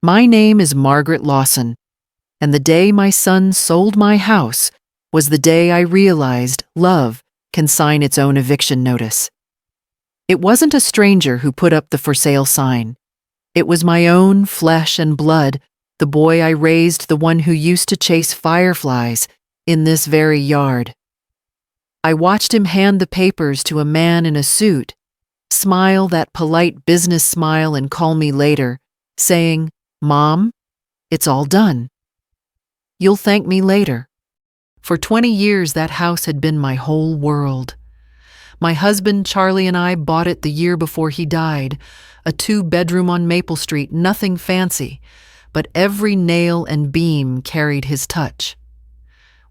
My name is Margaret Lawson, and the day my son sold my house was the day I realized love can sign its own eviction notice. It wasn't a stranger who put up the for sale sign. It was my own flesh and blood, the boy I raised, the one who used to chase fireflies in this very yard. I watched him hand the papers to a man in a suit, smile that polite business smile and call me later, saying, "Mom, it's all done. You'll thank me later." For 20 years, that house had been my whole world. My husband, Charlie, and I bought it the year before he died, a 2-bedroom on Maple Street, nothing fancy, but every nail and beam carried his touch.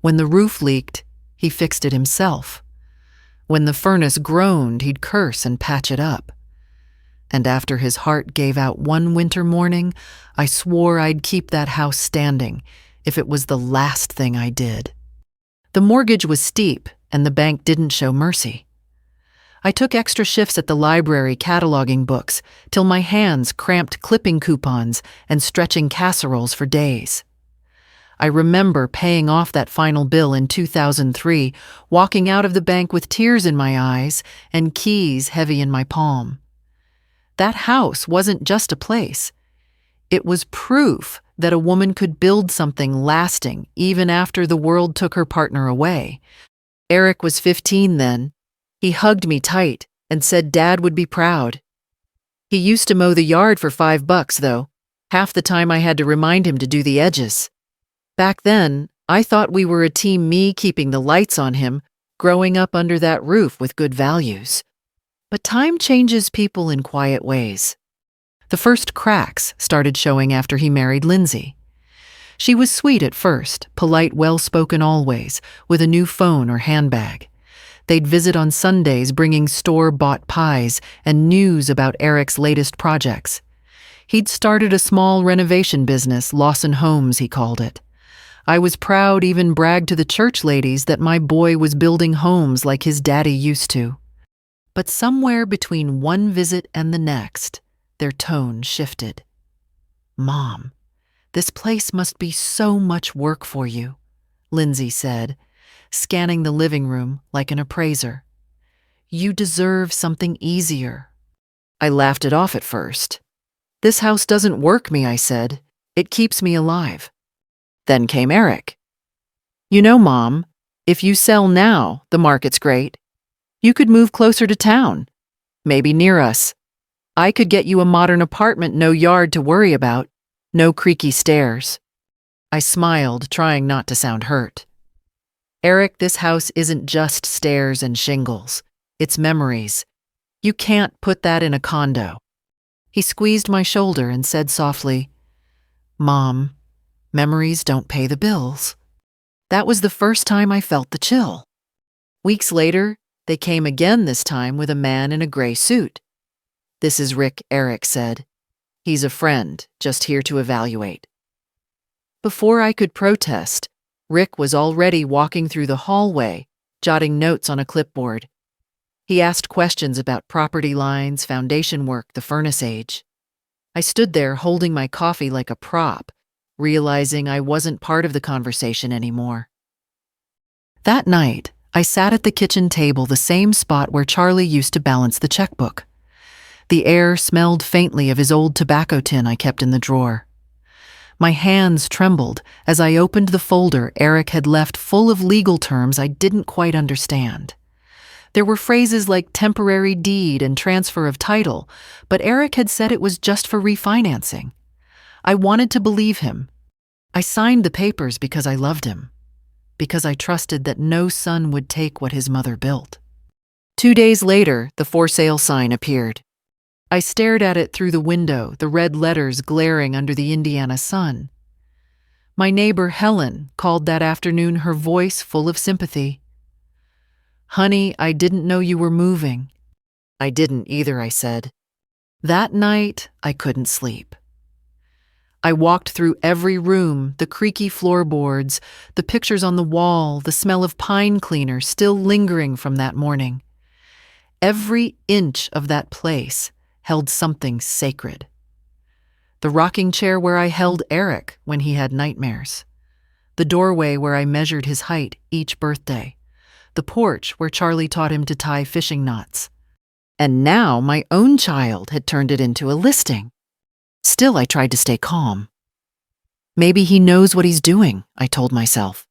When the roof leaked, he fixed it himself. When the furnace groaned, he'd curse and patch it up. And after his heart gave out one winter morning, I swore I'd keep that house standing if it was the last thing I did. The mortgage was steep, and the bank didn't show mercy. I took extra shifts at the library cataloging books till my hands cramped clipping coupons and stretching casseroles for days. I remember paying off that final bill in 2003, walking out of the bank with tears in my eyes and keys heavy in my palm. That house wasn't just a place. It was proof that a woman could build something lasting even after the world took her partner away. Eric was 15 then. He hugged me tight and said Dad would be proud. He used to mow the yard for $5, though. Half the time I had to remind him to do the edges. Back then, I thought we were a team, me keeping the lights on him, growing up under that roof with good values. But time changes people in quiet ways. The first cracks started showing after he married Lindsay. She was sweet at first, polite, well-spoken always, with a new phone or handbag. They'd visit on Sundays bringing store-bought pies and news about Eric's latest projects. He'd started a small renovation business, Lawson Homes, he called it. I was proud, even bragged to the church ladies that my boy was building homes like his daddy used to. But somewhere between one visit and the next, their tone shifted. "Mom, this place must be so much work for you," Lindsay said, scanning the living room like an appraiser. "You deserve something easier." I laughed it off at first. "This house doesn't work me," I said. "It keeps me alive." Then came Eric. "You know, Mom, if you sell now, the market's great. You could move closer to town, maybe near us. I could get you a modern apartment, no yard to worry about, no creaky stairs." I smiled, trying not to sound hurt. "Eric, this house isn't just stairs and shingles. It's memories. You can't put that in a condo." He squeezed my shoulder and said softly, "Mom, memories don't pay the bills." That was the first time I felt the chill. Weeks later, they came again, this time with a man in a gray suit. "This is Rick," Eric said. "He's a friend, just here to evaluate." Before I could protest, Rick was already walking through the hallway, jotting notes on a clipboard. He asked questions about property lines, foundation work, the furnace age. I stood there holding my coffee like a prop, realizing I wasn't part of the conversation anymore. That night, I sat at the kitchen table, the same spot where Charlie used to balance the checkbook. The air smelled faintly of his old tobacco tin I kept in the drawer. My hands trembled as I opened the folder Eric had left, full of legal terms I didn't quite understand. There were phrases like temporary deed and transfer of title, but Eric had said it was just for refinancing. I wanted to believe him. I signed the papers because I loved him, because I trusted that no son would take what his mother built. 2 days later, the for sale sign appeared. I stared at it through the window, the red letters glaring under the Indiana sun. My neighbor Helen called that afternoon, her voice full of sympathy. "Honey, I didn't know you were moving." "I didn't either," I said. That night, I couldn't sleep. I walked through every room, the creaky floorboards, the pictures on the wall, the smell of pine cleaner still lingering from that morning. Every inch of that place held something sacred. The rocking chair where I held Eric when he had nightmares. The doorway where I measured his height each birthday. The porch where Charlie taught him to tie fishing knots. And now my own child had turned it into a listing. Still, I tried to stay calm. Maybe he knows what he's doing, I told myself.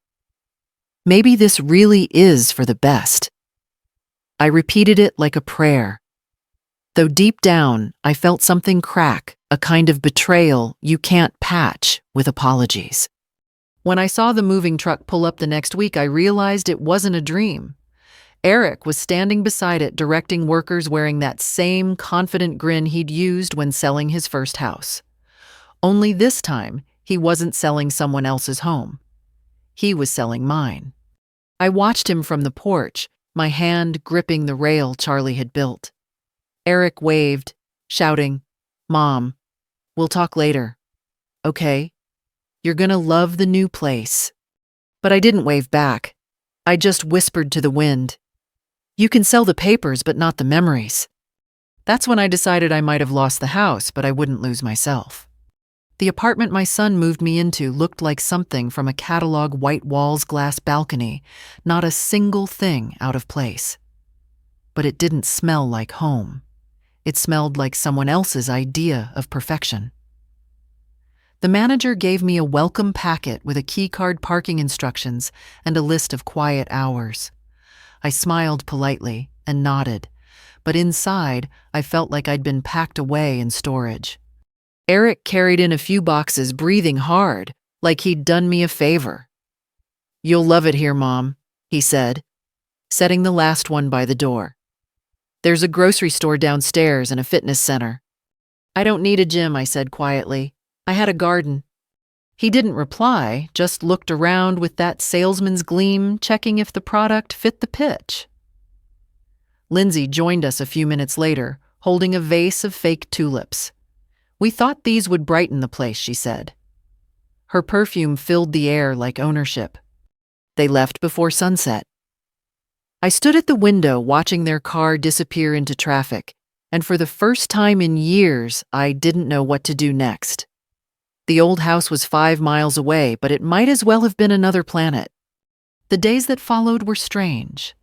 Maybe this really is for the best. I repeated it like a prayer. Though deep down, I felt something crack, a kind of betrayal you can't patch with apologies. When I saw the moving truck pull up the next week, I realized it wasn't a dream. Eric was standing beside it, directing workers wearing that same confident grin he'd used when selling his first house. Only this time, he wasn't selling someone else's home. He was selling mine. I watched him from the porch, my hand gripping the rail Charlie had built. Eric waved, shouting, "Mom, we'll talk later. Okay? You're gonna love the new place." But I didn't wave back. I just whispered to the wind, "You can sell the papers, but not the memories." That's when I decided I might have lost the house, but I wouldn't lose myself. The apartment my son moved me into looked like something from a catalog white walls glass balcony, not a single thing out of place. But it didn't smell like home. It smelled like someone else's idea of perfection. The manager gave me a welcome packet with a keycard, parking instructions, and a list of quiet hours. I smiled politely and nodded, but inside I felt like I'd been packed away in storage. Eric carried in a few boxes, breathing hard, like he'd done me a favor. "You'll love it here, Mom," he said, setting the last one by the door. "There's a grocery store downstairs and a fitness center." "I don't need a gym," I said quietly. "I had a garden." He didn't reply, just looked around with that salesman's gleam, checking if the product fit the pitch. Lindsay joined us a few minutes later, holding a vase of fake tulips. "We thought these would brighten the place," she said. Her perfume filled the air like ownership. They left before sunset. I stood at the window watching their car disappear into traffic, and for the first time in years, I didn't know what to do next. The old house was 5 miles away, but it might as well have been another planet. The days that followed were strange.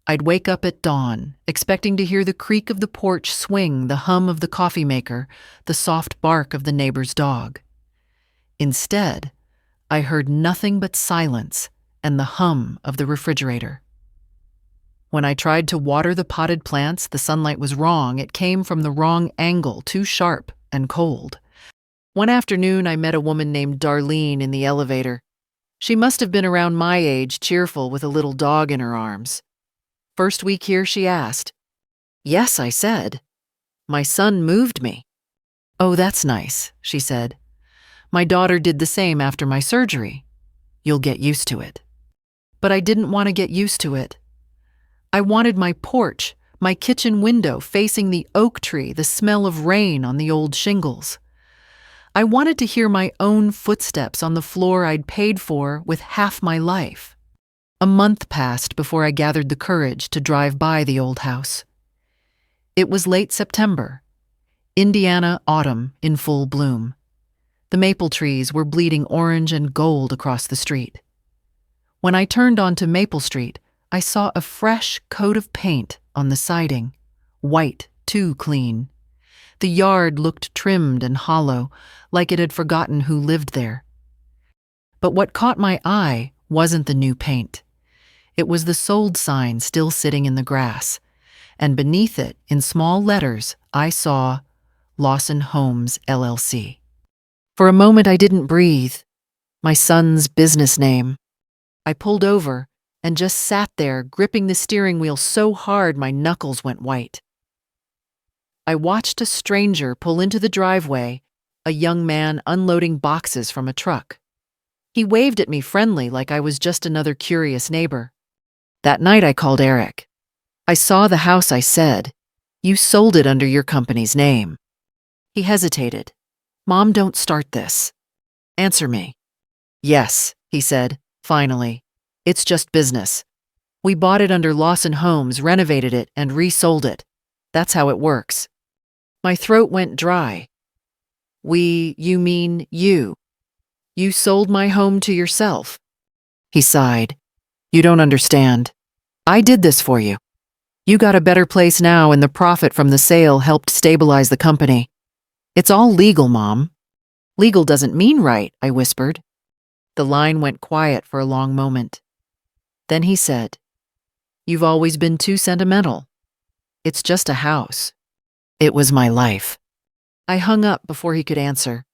I'd wake up at dawn, expecting to hear the creak of the porch swing, the hum of the coffee maker, the soft bark of the neighbor's dog. Instead, I heard nothing but silence and the hum of the refrigerator. When I tried to water the potted plants, the sunlight was wrong. It came from the wrong angle, too sharp and cold. One afternoon, I met a woman named Darlene in the elevator. She must have been around my age, cheerful with a little dog in her arms. "First week here?" she asked. "Yes," I said. "My son moved me." "Oh, that's nice," she said. "My daughter did the same after my surgery. You'll get used to it." But I didn't want to get used to it. I wanted my porch, my kitchen window facing the oak tree, the smell of rain on the old shingles. I wanted to hear my own footsteps on the floor I'd paid for with half my life. A month passed before I gathered the courage to drive by the old house. It was late September, Indiana autumn in full bloom. The maple trees were bleeding orange and gold across the street. When I turned onto Maple Street, I saw a fresh coat of paint on the siding, white, too clean. The yard looked trimmed and hollow, like it had forgotten who lived there. But what caught my eye wasn't the new paint. It was the sold sign still sitting in the grass, and beneath it, in small letters, I saw Lawson Homes, LLC. For a moment I didn't breathe. My son's business name. I pulled over and just sat there, gripping the steering wheel so hard my knuckles went white. I watched a stranger pull into the driveway, a young man unloading boxes from a truck. He waved at me friendly like I was just another curious neighbor. That night I called Eric. "I saw the house," I said. "You sold it under your company's name." He hesitated. "Mom, don't start this. Answer me." "Yes," he said, finally. "It's just business. We bought it under Lawson Homes, renovated it, and resold it. That's how it works." My throat went dry. You mean you. You sold my home to yourself." He sighed. "You don't understand. I did this for you. You got a better place now, and the profit from the sale helped stabilize the company. It's all legal, Mom." "Legal doesn't mean right," I whispered. The line went quiet for a long moment. Then he said, "You've always been too sentimental. It's just a house. It was my life." I hung up before he could answer.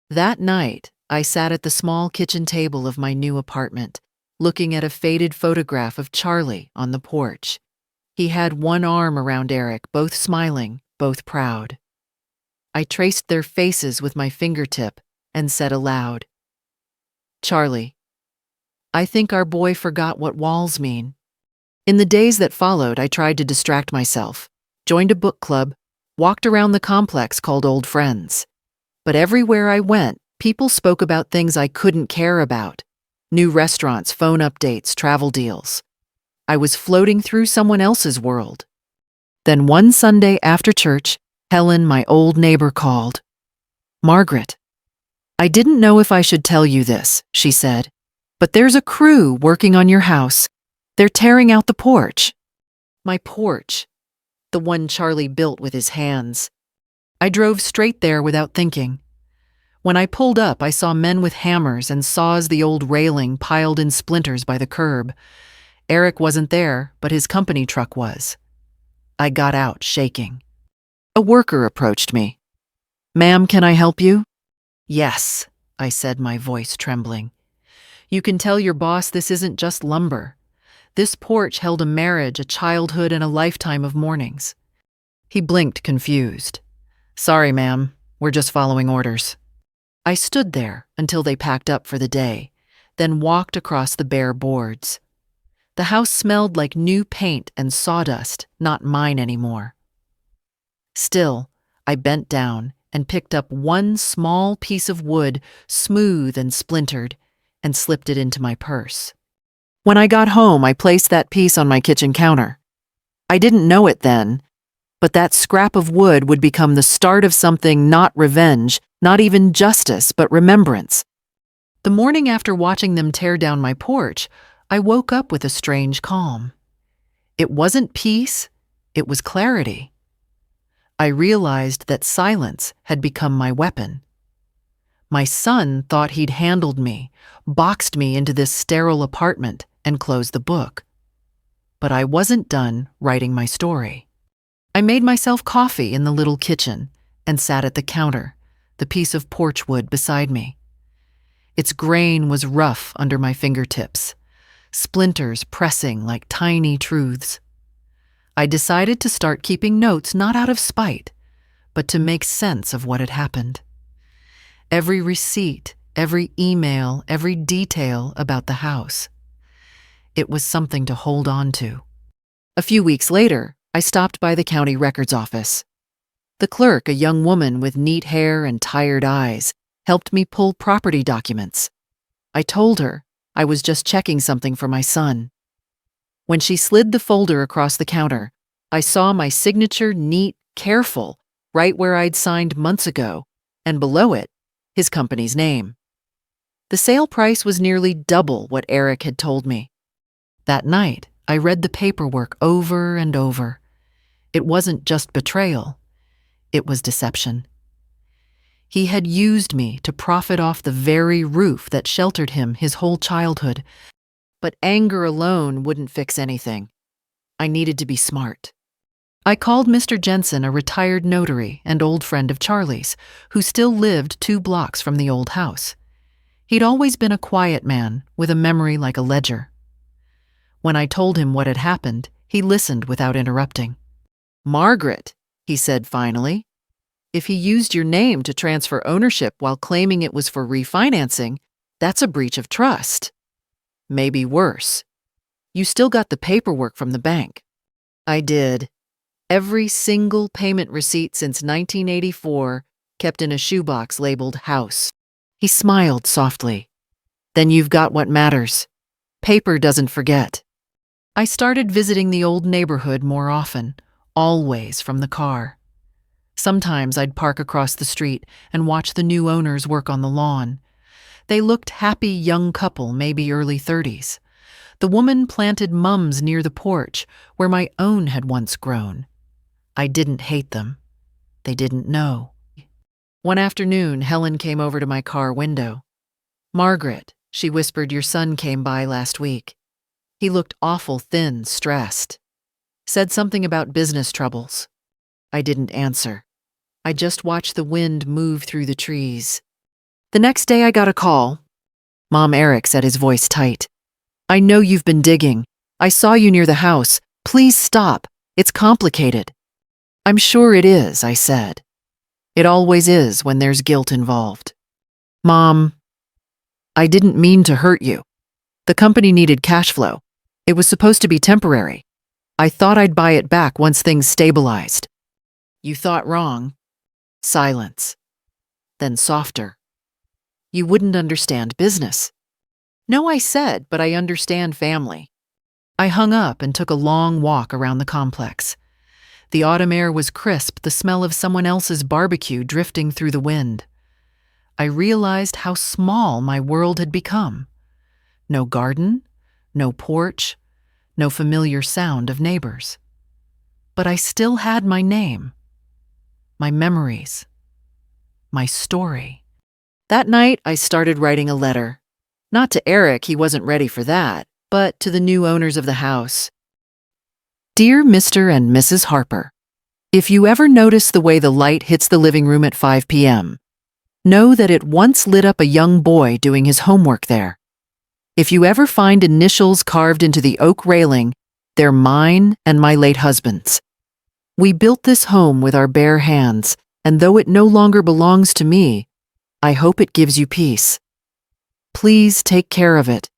That night, I sat at the small kitchen table of my new apartment, looking at a faded photograph of Charlie on the porch. He had one arm around Eric, both smiling, both proud. I traced their faces with my fingertip and said aloud, "Charlie, I think our boy forgot what walls mean." In the days that followed, I tried to distract myself, joined a book club, walked around the complex called Old Friends. But everywhere I went, people spoke about things I couldn't care about. New restaurants, phone updates, travel deals. I was floating through someone else's world. Then one Sunday after church, Helen, my old neighbor, called. "Margaret, I didn't know if I should tell you this," she said, "but there's a crew working on your house. They're tearing out the porch." My porch, the one Charlie built with his hands. I drove straight there without thinking. When I pulled up, I saw men with hammers and saws the old railing piled in splinters by the curb. Eric wasn't there, but his company truck was. I got out, shaking. A worker approached me. "Ma'am, can I help you?" "Yes," I said, my voice trembling. "You can tell your boss this isn't just lumber. This porch held a marriage, a childhood, and a lifetime of mornings." He blinked, confused. "Sorry, ma'am. We're just following orders." I stood there until they packed up for the day, then walked across the bare boards. The house smelled like new paint and sawdust, not mine anymore. Still, I bent down and picked up one small piece of wood, smooth and splintered, and slipped it into my purse. When I got home, I placed that piece on my kitchen counter. I didn't know it then, but that scrap of wood would become the start of something not revenge, not even justice, but remembrance. The morning after watching them tear down my porch, I woke up with a strange calm. It wasn't peace, it was clarity. I realized that silence had become my weapon. My son thought he'd handled me, boxed me into this sterile apartment, and closed the book. But I wasn't done writing my story. I made myself coffee in the little kitchen and sat at the counter, the piece of porch wood beside me. Its grain was rough under my fingertips, splinters pressing like tiny truths. I decided to start keeping notes not out of spite, but to make sense of what had happened. Every receipt, every email, every detail about the house. It was something to hold on to. A few weeks later, I stopped by the county records office. The clerk, a young woman with neat hair and tired eyes, helped me pull property documents. I told her I was just checking something for my son. When she slid the folder across the counter, I saw my signature, neat, careful, right where I'd signed months ago, and below it, his company's name. The sale price was nearly double what Eric had told me. That night, I read the paperwork over and over. It wasn't just betrayal, it was deception. He had used me to profit off the very roof that sheltered him his whole childhood. But anger alone wouldn't fix anything. I needed to be smart. I called Mr. Jensen, a retired notary and old friend of Charlie's, who still lived 2 blocks from the old house. He'd always been a quiet man with a memory like a ledger. When I told him what had happened, he listened without interrupting. "Margaret," he said finally, "if he used your name to transfer ownership while claiming it was for refinancing, that's a breach of trust. Maybe worse. You still got the paperwork from the bank." I did. Every single payment receipt since 1984 kept in a shoebox labeled house. He smiled softly. "Then you've got what matters. Paper doesn't forget." I started visiting the old neighborhood more often, always from the car. Sometimes I'd park across the street and watch the new owners work on the lawn. They looked happy young couple, maybe early 30s. The woman planted mums near the porch where my own had once grown. I didn't hate them. They didn't know. One afternoon, Helen came over to my car window. "Margaret," she whispered, "your son came by last week. He looked awful thin, stressed. Said something about business troubles." I didn't answer. I just watched the wind move through the trees. The next day I got a call. "Mom," Eric said, his voice tight. "I know you've been digging. I saw you near the house. Please stop. It's complicated." "I'm sure it is," I said. "It always is when there's guilt involved." "Mom, I didn't mean to hurt you. The company needed cash flow. It was supposed to be temporary. I thought I'd buy it back once things stabilized." "You thought wrong." Silence. Then softer. "You wouldn't understand business." "No," I said, "but I understand family." I hung up and took a long walk around the complex. The autumn air was crisp, the smell of someone else's barbecue drifting through the wind. I realized how small my world had become. No garden, no porch, no familiar sound of neighbors. But I still had my name, my memories, my story. That night, I started writing a letter. Not to Eric, he wasn't ready for that, but to the new owners of the house. "Dear Mr. and Mrs. Harper, if you ever notice the way the light hits the living room at 5 p.m., know that it once lit up a young boy doing his homework there. If you ever find initials carved into the oak railing, they're mine and my late husband's. We built this home with our bare hands, and though it no longer belongs to me, I hope it gives you peace. Please take care of it."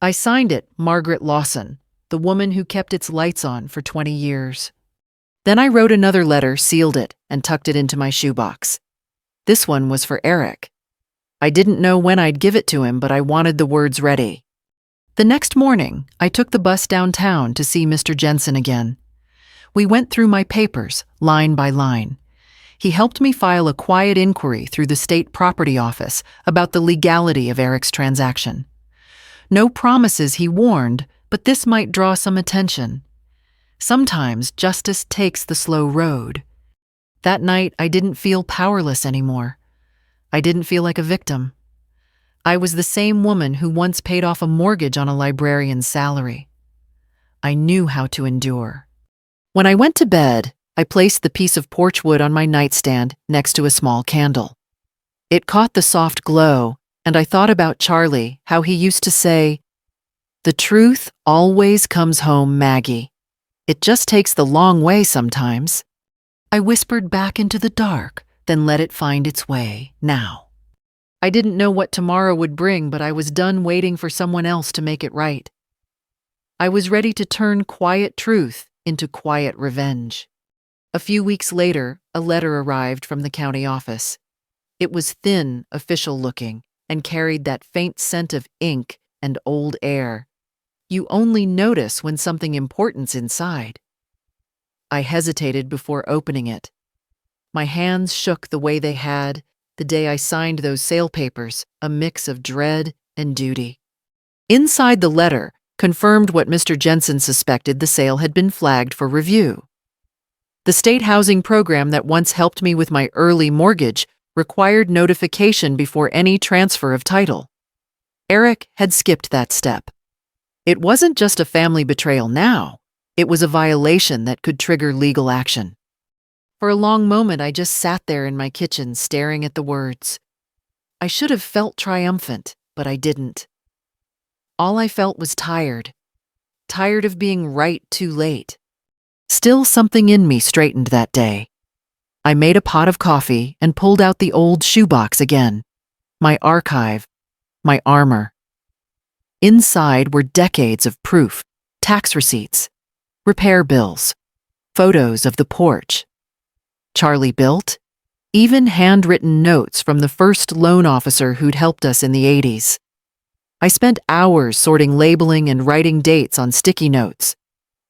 I signed it Margaret Lawson, the woman who kept its lights on for 20 years. Then I wrote another letter, sealed it, and tucked it into my shoebox. This one was for Eric. I didn't know when I'd give it to him, but I wanted the words ready. The next morning, I took the bus downtown to see Mr. Jensen again. We went through my papers, line by line. He helped me file a quiet inquiry through the state property office about the legality of Eric's transaction. No promises, he warned, but this might draw some attention. Sometimes justice takes the slow road. That night, I didn't feel powerless anymore. I didn't feel like a victim. I was the same woman who once paid off a mortgage on a librarian's salary. I knew how to endure. When I went to bed, I placed the piece of porch wood on my nightstand next to a small candle. It caught the soft glow, and I thought about Charlie, how he used to say, "The truth always comes home, Maggie. It just takes the long way sometimes." I whispered back into the dark, then let it find its way now. I didn't know what tomorrow would bring, but I was done waiting for someone else to make it right. I was ready to turn quiet truth into quiet revenge. A few weeks later, a letter arrived from the county office. It was thin, official-looking, and carried that faint scent of ink and old air. You only notice when something important's inside. I hesitated before opening it. My hands shook the way they had the day I signed those sale papers, a mix of dread and duty. Inside the letter confirmed what Mr. Jensen suspected: the sale had been flagged for review. The state housing program that once helped me with my early mortgage required notification before any transfer of title. Eric had skipped that step. It wasn't just a family betrayal now. It was a violation that could trigger legal action. For a long moment, I just sat there in my kitchen staring at the words. I should have felt triumphant, but I didn't. All I felt was tired. Tired of being right too late. Still, something in me straightened that day. I made a pot of coffee and pulled out the old shoebox again. My archive, my armor. Inside were decades of proof, tax receipts, repair bills, photos of the porch Charlie built, even handwritten notes from the first loan officer who'd helped us in the 80s. I spent hours sorting labeling and writing dates on sticky notes.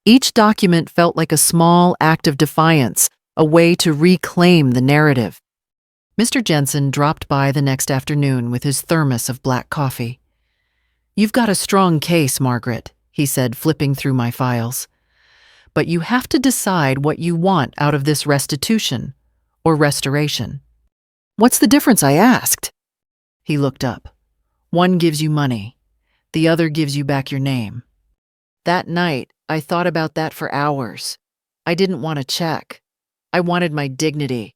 Each document felt like a small act of defiance a way to reclaim the narrative. Mr. Jensen dropped by the next afternoon with his thermos of black coffee. "You've got a strong case, Margaret," he said, flipping through my files. "But you have to decide what you want out of this restitution or restoration." "What's the difference?" I asked. He looked up. "One gives you money. The other gives you back your name." That night, I thought about that for hours. I didn't want a check. I wanted my dignity.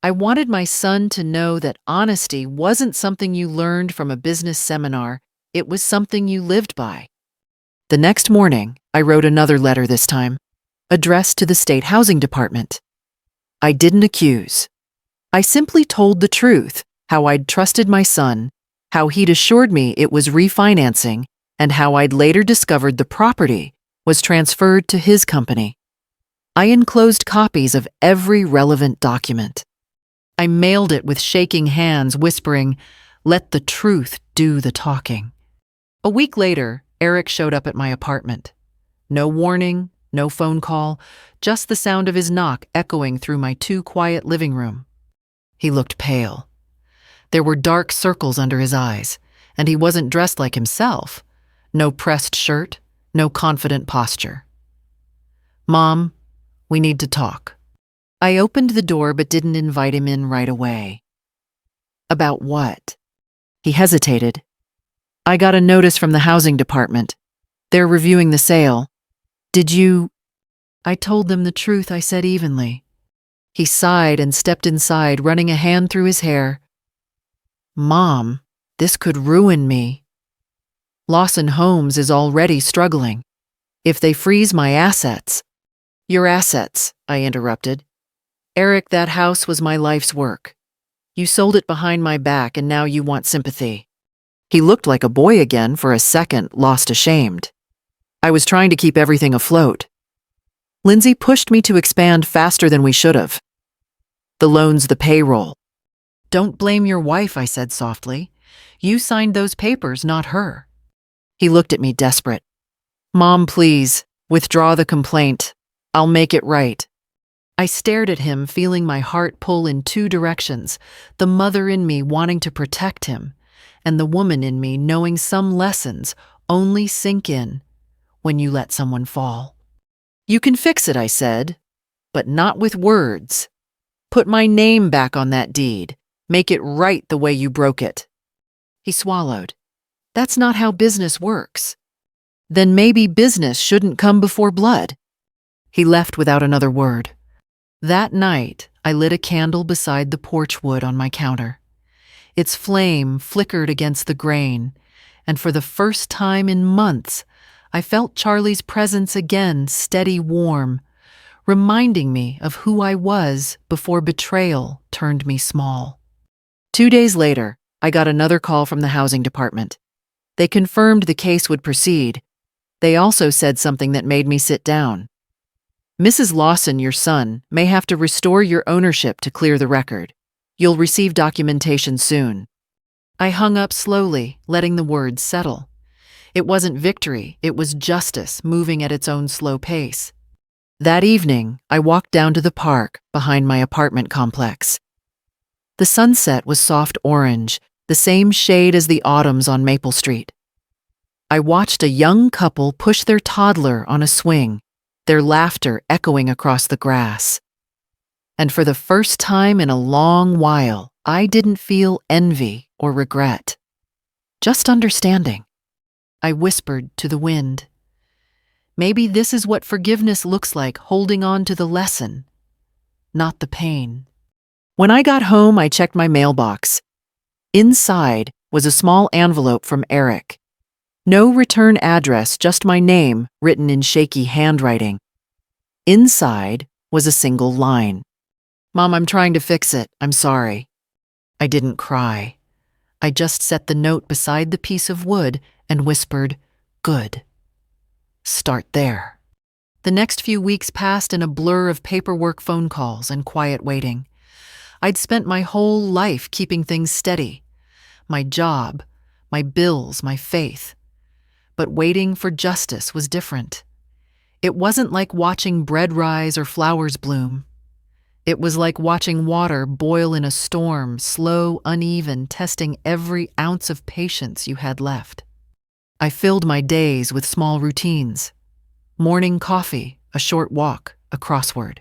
I wanted my son to know that honesty wasn't something you learned from a business seminar. It was something you lived by. The next morning, I wrote another letter this time, addressed to the State Housing Department. I didn't accuse. I simply told the truth, how I'd trusted my son, how he'd assured me it was refinancing, and how I'd later discovered the property was transferred to his company. I enclosed copies of every relevant document. I mailed it with shaking hands, whispering, "Let the truth do the talking." A week later, Eric showed up at my apartment. No warning, no phone call, just the sound of his knock echoing through my too-quiet living room. He looked pale. There were dark circles under his eyes, and he wasn't dressed like himself. No pressed shirt, no confident posture. "Mom, we need to talk." I opened the door but didn't invite him in right away. "About what?" He hesitated. "I got a notice from the housing department. They're reviewing the sale. Did you—" I told them the truth, I said evenly. He sighed and stepped inside, running a hand through his hair. "Mom, this could ruin me. Lawson Homes is already struggling. If they freeze my assets—" "Your assets," I interrupted. "Eric, that house was my life's work. You sold it behind my back and now you want sympathy." He looked like a boy again for a second, lost ashamed. "I was trying to keep everything afloat. Lindsay pushed me to expand faster than we should have. The loans, the payroll." "Don't blame your wife," I said softly. "You signed those papers, not her." He looked at me desperate. "Mom, please, withdraw the complaint. I'll make it right." I stared at him, feeling my heart pull in two directions, the mother in me wanting to protect him, and the woman in me knowing some lessons only sink in when you let someone fall. "You can fix it," I said, "but not with words. Put my name back on that deed. Make it right the way you broke it." He swallowed. "That's not how business works." "Then maybe business shouldn't come before blood." He left without another word. That night, I lit a candle beside the porch wood on my counter. Its flame flickered against the grain, and for the first time in months, I felt Charlie's presence again, steady, warm, reminding me of who I was before betrayal turned me small. 2 days later, I got another call from the housing department. They confirmed the case would proceed. They also said something that made me sit down. "Mrs. Lawson, your son, may have to restore your ownership to clear the record. You'll receive documentation soon." I hung up slowly, letting the words settle. It wasn't victory, it was justice moving at its own slow pace. That evening, I walked down to the park behind my apartment complex. The sunset was soft orange, the same shade as the autumns on Maple Street. I watched a young couple push their toddler on a swing, their laughter echoing across the grass. And for the first time in a long while, I didn't feel envy or regret, just understanding. I whispered to the wind, "Maybe this is what forgiveness looks like, holding on to the lesson, not the pain." When I got home, I checked my mailbox. Inside was a small envelope from Eric. No return address, just my name written in shaky handwriting. Inside was a single line. "Mom, I'm trying to fix it. I'm sorry." I didn't cry. I just set the note beside the piece of wood and whispered, "Good. Start there." The next few weeks passed in a blur of paperwork, phone calls, and quiet waiting. I'd spent my whole life keeping things steady. My job, my bills, my faith. But waiting for justice was different. It wasn't like watching bread rise or flowers bloom. It was like watching water boil in a storm, slow, uneven, testing every ounce of patience you had left. I filled my days with small routines. Morning coffee, a short walk, a crossword.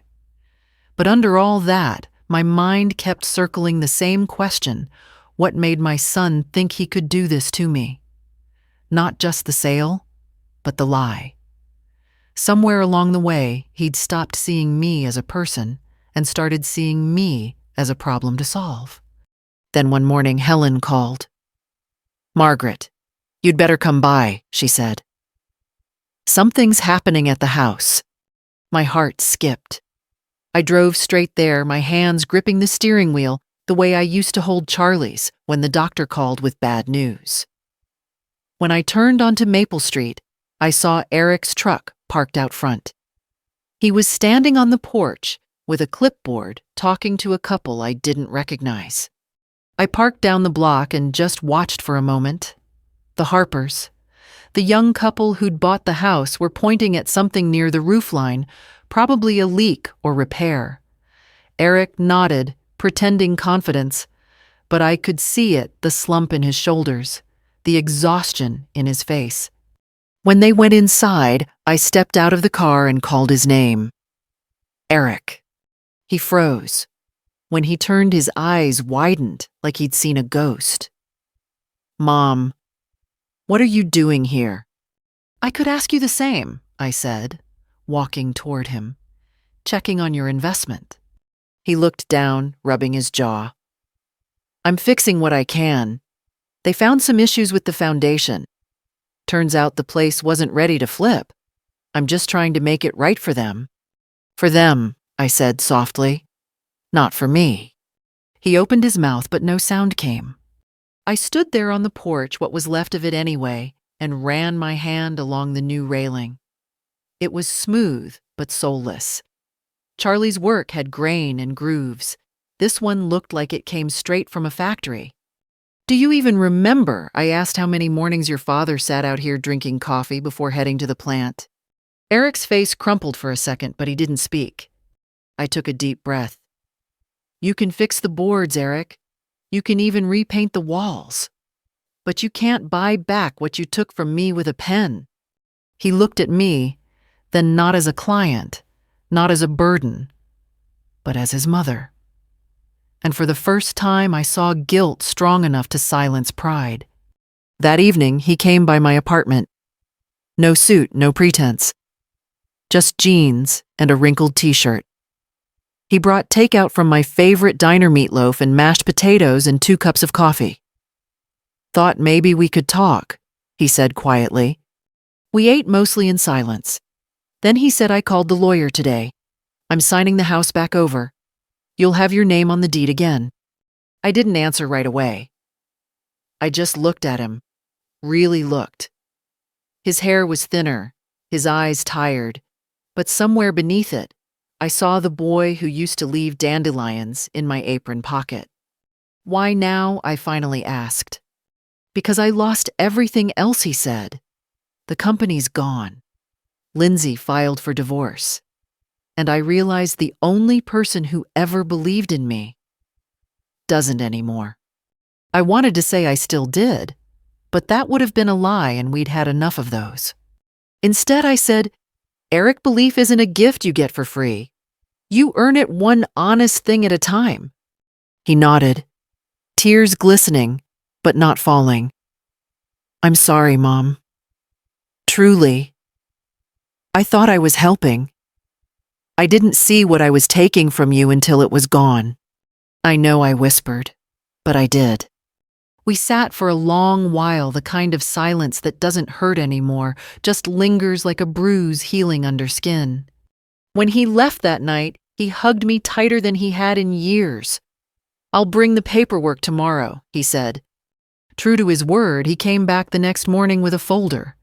But under all that, my mind kept circling the same question: what made my son think he could do this to me? Not just the sale, but the lie. Somewhere along the way, he'd stopped seeing me as a person and started seeing me as a problem to solve. Then one morning, Helen called. "Margaret, you'd better come by," she said. "Something's happening at the house." My heart skipped. I drove straight there, my hands gripping the steering wheel the way I used to hold Charlie's when the doctor called with bad news. When I turned onto Maple Street, I saw Eric's truck parked out front. He was standing on the porch with a clipboard talking to a couple I didn't recognize. I parked down the block and just watched for a moment. The Harpers, the young couple who'd bought the house, were pointing at something near the roofline, probably a leak or repair. Eric nodded, pretending confidence, but I could see it, the slump in his shoulders, the exhaustion in his face. When they went inside, I stepped out of the car and called his name. Eric. He froze. When he turned, his eyes widened like he'd seen a ghost. "Mom, what are you doing here?" "I could ask you the same," I said, walking toward him. "Checking on your investment." He looked down, rubbing his jaw. "I'm fixing what I can. They found some issues with the foundation. Turns out the place wasn't ready to flip. I'm just trying to make it right for them." "For them," I said softly. "Not for me." He opened his mouth, but no sound came. I stood there on the porch, what was left of it anyway, and ran my hand along the new railing. It was smooth, but soulless. Charlie's work had grain and grooves. This one looked like it came straight from a factory. "Do you even remember?" I asked, "how many mornings your father sat out here drinking coffee before heading to the plant?" Eric's face crumpled for a second, but he didn't speak. I took a deep breath. "You can fix the boards, Eric. You can even repaint the walls. But you can't buy back what you took from me with a pen." He looked at me, then not as a client, not as a burden, but as his mother. And for the first time, I saw guilt strong enough to silence pride. That evening, he came by my apartment. No suit, no pretense. Just jeans and a wrinkled t-shirt. He brought takeout from my favorite diner meatloaf and mashed potatoes and 2 cups of coffee. "Thought maybe we could talk," he said quietly. We ate mostly in silence. Then he said, "I called the lawyer today. I'm signing the house back over. You'll have your name on the deed again." I didn't answer right away. I just looked at him, really looked. His hair was thinner, his eyes tired, but somewhere beneath it, I saw the boy who used to leave dandelions in my apron pocket. "Why now?" I finally asked. "Because I lost everything else," he said. "The company's gone. Lindsay filed for divorce. And I realized the only person who ever believed in me doesn't anymore." I wanted to say I still did, but that would have been a lie, and we'd had enough of those. Instead, I said, "Eric, belief isn't a gift you get for free. You earn it one honest thing at a time." He nodded, tears glistening, but not falling. "I'm sorry, Mom. Truly. I thought I was helping. I didn't see what I was taking from you until it was gone." "I know," I whispered, but I did. We sat for a long while, the kind of silence that doesn't hurt anymore, just lingers like a bruise healing under skin. When he left that night, he hugged me tighter than he had in years. "I'll bring the paperwork tomorrow," he said. True to his word, he came back the next morning with a folder.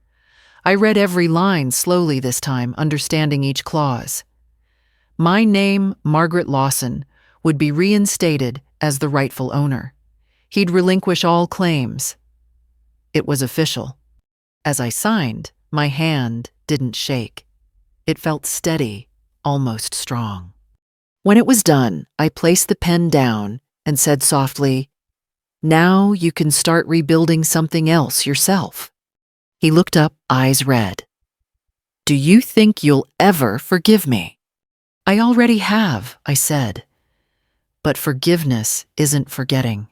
I read every line slowly this time, understanding each clause. My name, Margaret Lawson, would be reinstated as the rightful owner. He'd relinquish all claims. It was official. As I signed, my hand didn't shake. It felt steady, almost strong. When it was done, I placed the pen down and said softly, "Now you can start rebuilding something else yourself." He looked up, eyes red. "Do you think you'll ever forgive me?" "I already have," I said. But forgiveness isn't forgetting.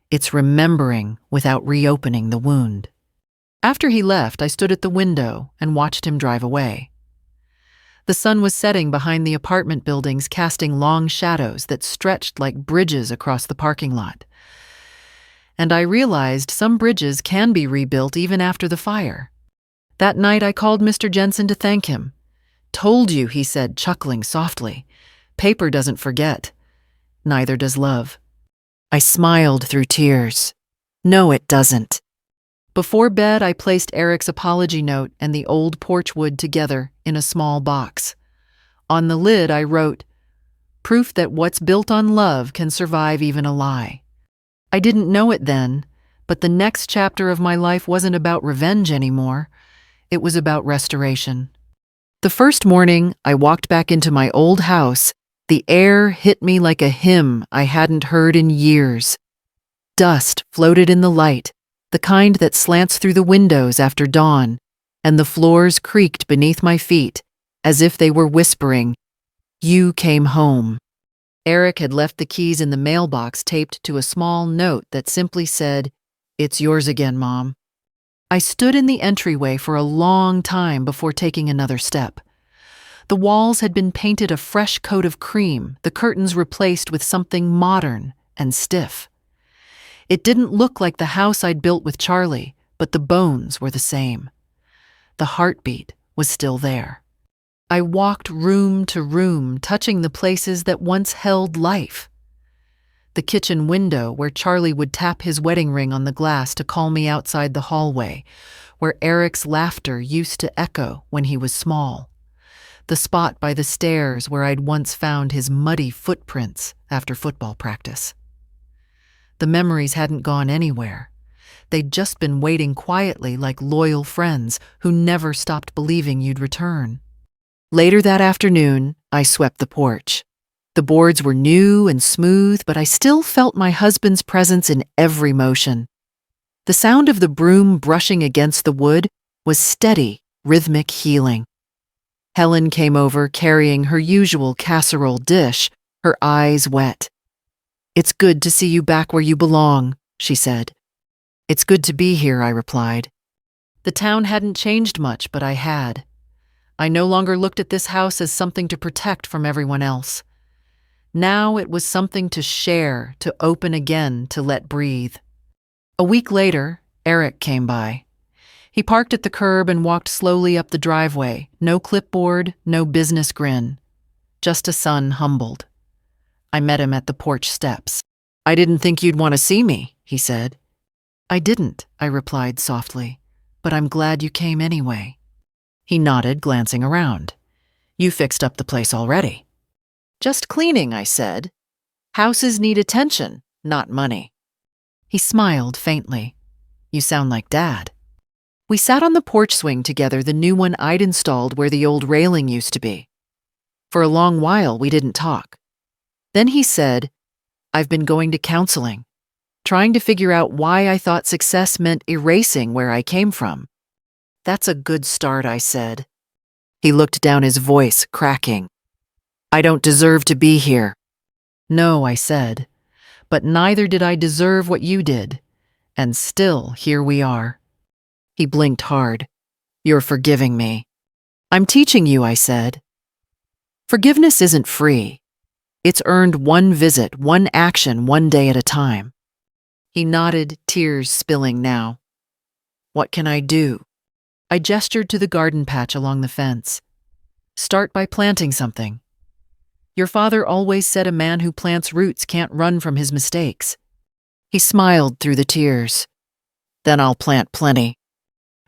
It's remembering without reopening the wound. After he left, I stood at the window and watched him drive away. The sun was setting behind the apartment buildings, casting long shadows that stretched like bridges across the parking lot. And I realized some bridges can be rebuilt even after the fire. That night I called Mr. Jensen to thank him. "Told you," he said, chuckling softly. "Paper doesn't forget. Neither does love." I smiled through tears. "No, it doesn't." Before bed, I placed Eric's apology note and the old porch wood together in a small box. On the lid, I wrote, "Proof that what's built on love can survive even a lie." I didn't know it then, but the next chapter of my life wasn't about revenge anymore. It was about restoration. The first morning I walked back into my old house, the air hit me like a hymn I hadn't heard in years. Dust floated in the light, the kind that slants through the windows after dawn, and the floors creaked beneath my feet, as if they were whispering, "You came home." Eric had left the keys in the mailbox taped to a small note that simply said, "It's yours again, Mom." I stood in the entryway for a long time before taking another step. The walls had been painted a fresh coat of cream, the curtains replaced with something modern and stiff. It didn't look like the house I'd built with Charlie, but the bones were the same. The heartbeat was still there. I walked room to room, touching the places that once held life. The kitchen window where Charlie would tap his wedding ring on the glass to call me outside the hallway, where Eric's laughter used to echo when he was small. The spot by the stairs where I'd once found his muddy footprints after football practice. The memories hadn't gone anywhere. They'd just been waiting quietly like loyal friends who never stopped believing you'd return. Later that afternoon, I swept the porch. The boards were new and smooth, but I still felt my husband's presence in every motion. The sound of the broom brushing against the wood was steady, rhythmic healing. Helen came over carrying her usual casserole dish, her eyes wet. "It's good to see you back where you belong," she said. "It's good to be here," I replied. The town hadn't changed much, but I had. I no longer looked at this house as something to protect from everyone else. Now it was something to share, to open again, to let breathe. A week later, Eric came by. He parked at the curb and walked slowly up the driveway, no clipboard, no business grin. Just a son humbled. I met him at the porch steps. "I didn't think you'd want to see me," he said. "I didn't," I replied softly, "but I'm glad you came anyway." He nodded, glancing around. "You fixed up the place already." "Just cleaning," I said. "Houses need attention, not money." He smiled faintly. "You sound like Dad." We sat on the porch swing together, the new one I'd installed where the old railing used to be. For a long while, we didn't talk. Then he said, "I've been going to counseling, trying to figure out why I thought success meant erasing where I came from." "That's a good start," I said. He looked down, his voice cracking. "I don't deserve to be here." "No," I said, "but neither did I deserve what you did. And still, here we are." He blinked hard. "You're forgiving me." "I'm teaching you," I said. Forgiveness isn't free. It's earned one visit, one action, one day at a time. He nodded, tears spilling now. "What can I do?" I gestured to the garden patch along the fence. "Start by planting something. Your father always said a man who plants roots can't run from his mistakes." He smiled through the tears. "Then I'll plant plenty."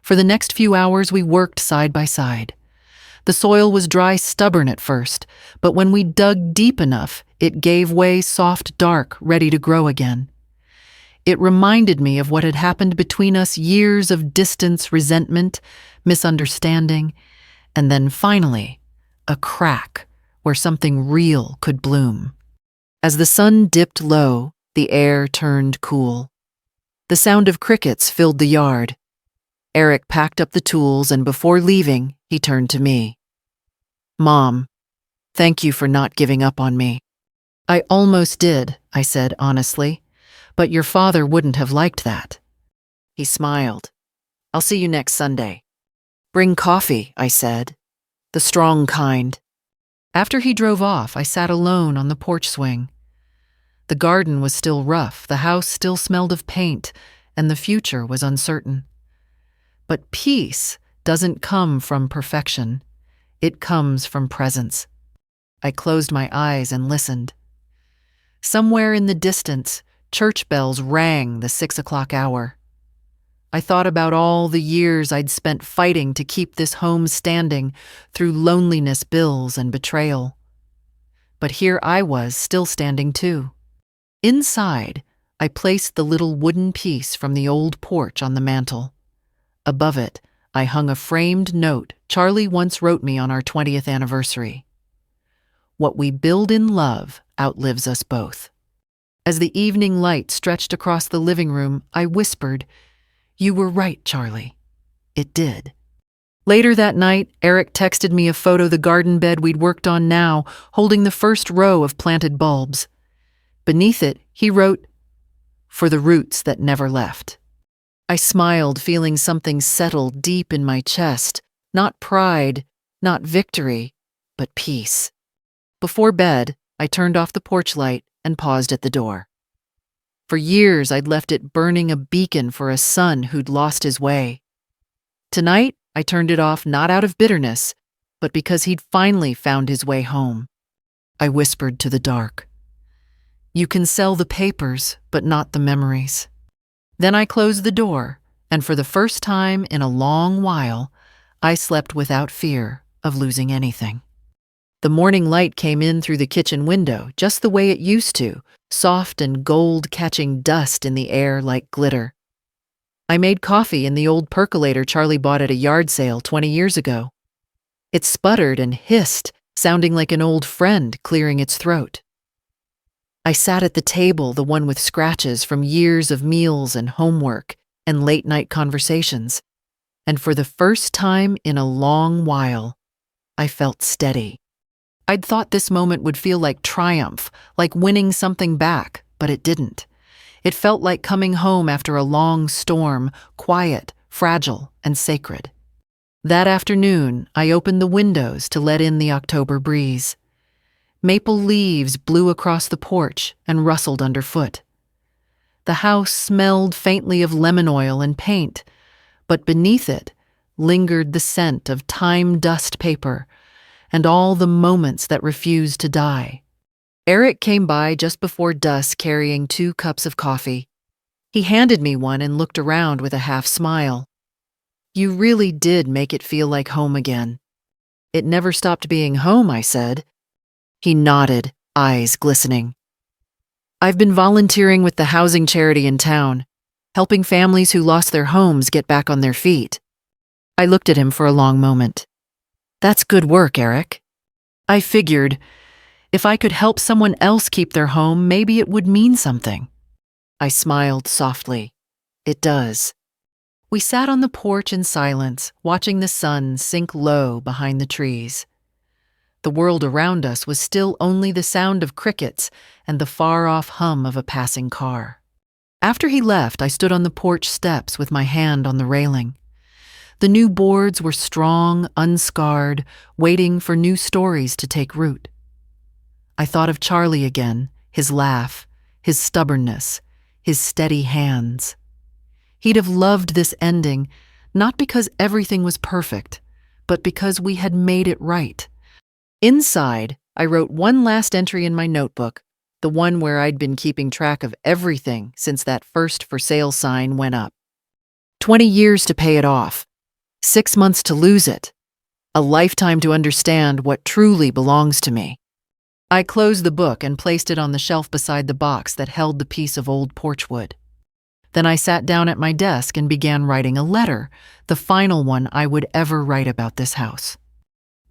For the next few hours, we worked side by side. The soil was dry, stubborn at first, but when we dug deep enough, it gave way, soft, dark, ready to grow again. It reminded me of what had happened between us, years of distance, resentment, misunderstanding, and then finally, a crack where something real could bloom. As the sun dipped low, the air turned cool. The sound of crickets filled the yard. Eric packed up the tools, and before leaving, he turned to me. "Mom, thank you for not giving up on me." "I almost did," I said honestly, "but your father wouldn't have liked that." He smiled. "I'll see you next Sunday." "Bring coffee," I said, "the strong kind." After he drove off, I sat alone on the porch swing. The garden was still rough, the house still smelled of paint, and the future was uncertain. But peace doesn't come from perfection. It comes from presence. I closed my eyes and listened. Somewhere in the distance, church bells rang the 6 o'clock hour. I thought about all the years I'd spent fighting to keep this home standing through loneliness, bills, and betrayal. But here I was, still standing too. Inside, I placed the little wooden piece from the old porch on the mantel. Above it, I hung a framed note Charlie once wrote me on our 20th anniversary. "What we build in love outlives us both." As the evening light stretched across the living room, I whispered, "You were right, Charlie." It did. Later that night, Eric texted me a photo of the garden bed we'd worked on now, holding the first row of planted bulbs. Beneath it, he wrote, "For the roots that never left." I smiled, feeling something settle deep in my chest. Not pride, not victory, but peace. Before bed, I turned off the porch light and paused at the door. For years, I'd left it burning a beacon for a son who'd lost his way. Tonight, I turned it off not out of bitterness, but because he'd finally found his way home. I whispered to the dark, "You can sell the papers, but not the memories." Then I closed the door, and for the first time in a long while, I slept without fear of losing anything. The morning light came in through the kitchen window, just the way it used to, soft and gold, catching dust in the air like glitter. I made coffee in the old percolator Charlie bought at a yard sale 20 years ago. It sputtered and hissed, sounding like an old friend clearing its throat. I sat at the table, the one with scratches from years of meals and homework and late-night conversations, and for the first time in a long while, I felt steady. I'd thought this moment would feel like triumph, like winning something back, but it didn't. It felt like coming home after a long storm, quiet, fragile, and sacred. That afternoon, I opened the windows to let in the October breeze. Maple leaves blew across the porch and rustled underfoot. The house smelled faintly of lemon oil and paint, but beneath it lingered the scent of time dust paper and all the moments that refused to die. Eric came by just before dusk carrying 2 cups of coffee. He handed me one and looked around with a half smile. "You really did make it feel like home again." "It never stopped being home," I said. He nodded, eyes glistening. "I've been volunteering with the housing charity in town, helping families who lost their homes get back on their feet." I looked at him for a long moment. "That's good work, Eric." I figured, if I could help someone else keep their home, maybe it would mean something. I smiled softly. "It does." We sat on the porch in silence, watching the sun sink low behind the trees. The world around us was still only the sound of crickets and the far-off hum of a passing car. After he left, I stood on the porch steps with my hand on the railing. The new boards were strong, unscarred, waiting for new stories to take root. I thought of Charlie again, his laugh, his stubbornness, his steady hands. He'd have loved this ending, not because everything was perfect, but because we had made it right. Inside, I wrote one last entry in my notebook, the one where I'd been keeping track of everything since that first for sale sign went up. 20 years to pay it off, 6 months to lose it, a lifetime to understand what truly belongs to me. I closed the book and placed it on the shelf beside the box that held the piece of old porch wood. Then I sat down at my desk and began writing a letter, the final one I would ever write about this house.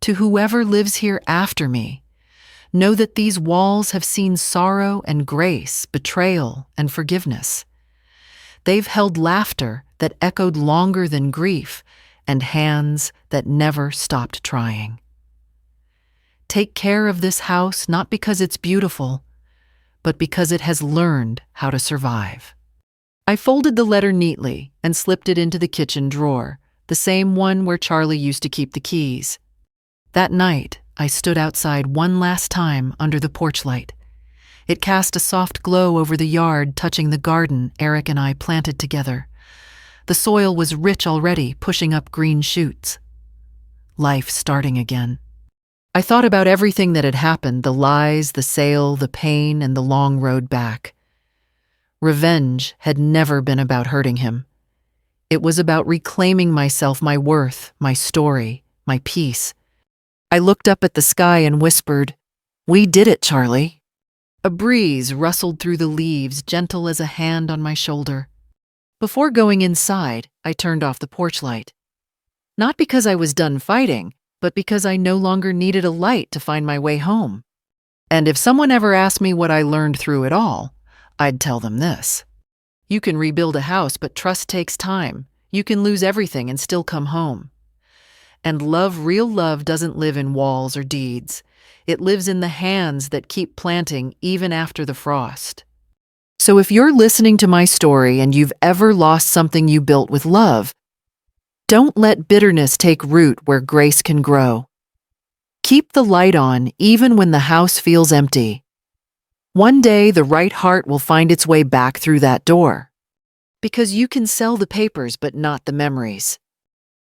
To whoever lives here after me, Know that these walls have seen sorrow and grace, betrayal and forgiveness. They've held laughter that echoed longer than grief and hands that never stopped trying. Take care of this house not because it's beautiful, but because it has learned how to survive. I folded the letter neatly and slipped it into the kitchen drawer, the same one where Charlie used to keep the keys. That night, I stood outside one last time under the porch light. It cast a soft glow over the yard, touching the garden Eric and I planted together. The soil was rich already, pushing up green shoots. Life starting again. I thought about everything that had happened, the lies, the sale, the pain, and the long road back. Revenge had never been about hurting him. It was about reclaiming myself, my worth, my story, my peace. I looked up at the sky and whispered, "We did it, Charlie." A breeze rustled through the leaves, gentle as a hand on my shoulder. Before going inside, I turned off the porch light. Not because I was done fighting, but because I no longer needed a light to find my way home. And if someone ever asked me what I learned through it all, I'd tell them this. You can rebuild a house, but trust takes time. You can lose everything and still come home. And love, real love, doesn't live in walls or deeds. It lives in the hands that keep planting even after the frost. So if you're listening to my story and you've ever lost something you built with love, don't let bitterness take root where grace can grow. Keep the light on even when the house feels empty. One day the right heart will find its way back through that door. Because you can sell the papers but not the memories.